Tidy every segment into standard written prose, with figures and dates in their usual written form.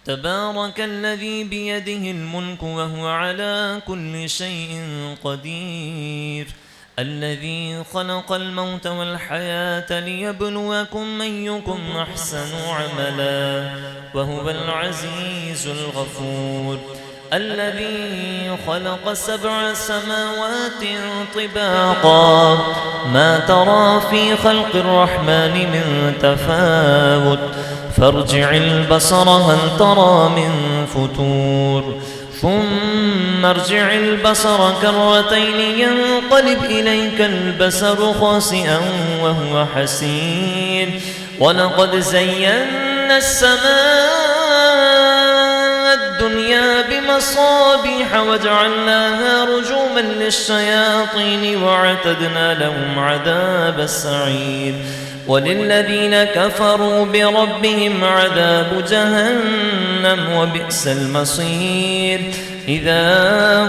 تبارك الذي بيده الملك وهو على كل شيء قدير الذي خلق الموت والحياة ليبلوكم أيكم أحسن عملا وهو العزيز الغفور الذي خلق 7 سماوات طباقا ما ترى في خلق الرحمن من تفاوت فارجع البصر هل ترى من فتور ثم ارجع البصر كرتين ينقلب إليك البصر خاسئا وهو حسير ولقد زينا السماء الدنيا بمصابيح وجعلناها رجوما للشياطين وأعتدنا لهم عذاب السعير وللذين كفروا بربهم عذاب جهنم وبئس المصير إذا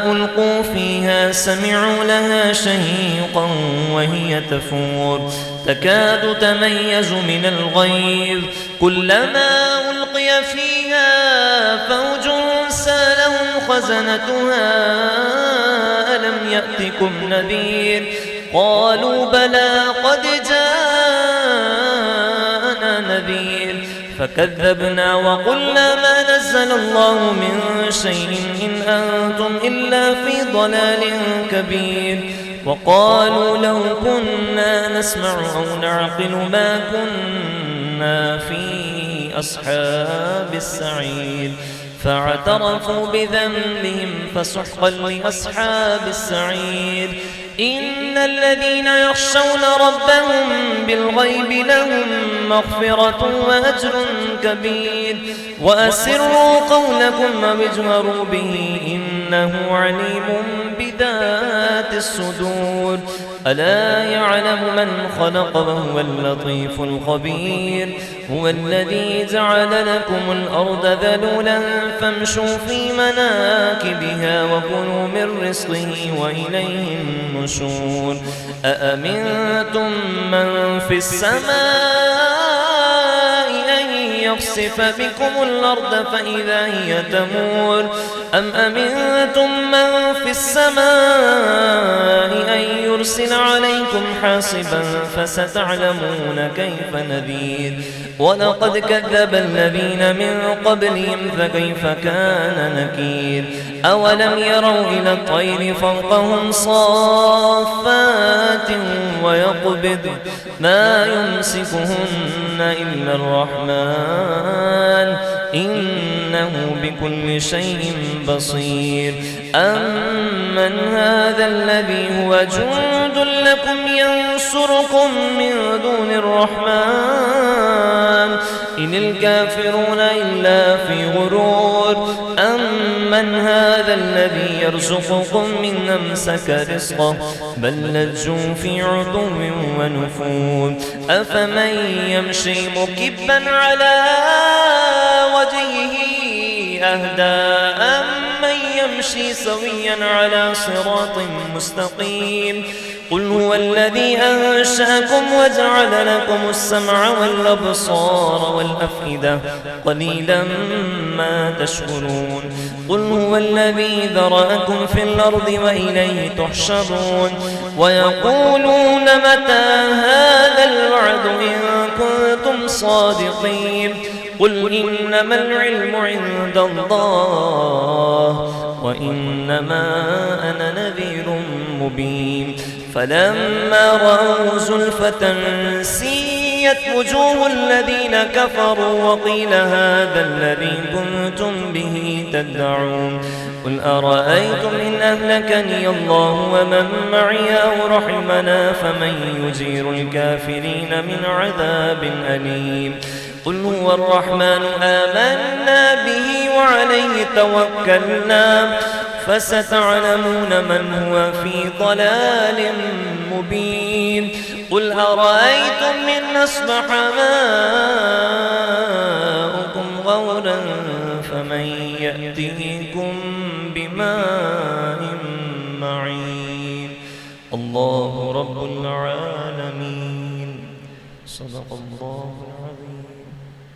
ألقوا فيها سمعوا لها شهيقا وهي تفور تكاد تميز من الغيظ كلما ألقي فيها فوج سالهم خزنتها ألم يأتكم نذير قالوا بلى قد جاءنا نذير فكذبنا وقلنا ما نزل الله من شيء إن أنتم إلا في ضلال كبير وقالوا لو كنا نسمع أو نعقل ما كنا في أصحاب السعير فاعترفوا بذنبهم فسحقا لأصحاب السعير إن الذين يخشون ربهم بالغيب لهم مغفرة وأجر كبير وأسروا قولكم أو اجهروا به إنه عليم بذات الصدور ألا يعلم من خلق وهو اللطيف الخبير هو الذي جعل لكم الأرض ذلولا فامشوا في مناكبها وكلوا من رزقه وإليه النشور أأمنتم من في السماء أن يخسف بكم الأرض فإذا هي تمور أم أمنتم من في السماء أن يرسل عليكم حاصبا فستعلمون كيف نذير ولقد كذب الذين من قبلهم فكيف كان نكير أولم يروا إلى الطير فوقهم صافات ويقبض ما يمسكهن إلا الرحمن إنه بكل شيء بصير أمن هذا الذي هو جند لكم ينصركم من دون الرحمن إن الكافرون إلا في غرور أمن هذا الذي يرزقكم من أمسك رزقه بل لجوا في عتو ونفور أفمن يمشي مكبا على وجهه أهدى أمن يمشي سويا على صراط مستقيم قل هو الذي أنشأكم وجعل لكم السمع والأبصار والأفئدة قليلا ما تشكرون قل هو الذي ذرأكم في الأرض وإليه تحشرون ويقولون متى هذا الوعد إن كنتم صادقين قل إنما العلم عند الله وإنما أنا نذير مبين فلما رأوا زلفة سيئت وجوه الذين كفروا وقيل هذا الذي كنتم به تدعون قل أرأيتم إن أهلكني الله ومن معي أو رحمنا فمن يجير الكافرين من عذاب أليم قل هو الرحمن آمنا به وعليه توكلنا فستعلمون من هو في ضلال مبين قل أرأيتم إن أصبح ماؤكم غورا فمن يأتيكم بماء معين الله رب العالمين صدق الله العظيم.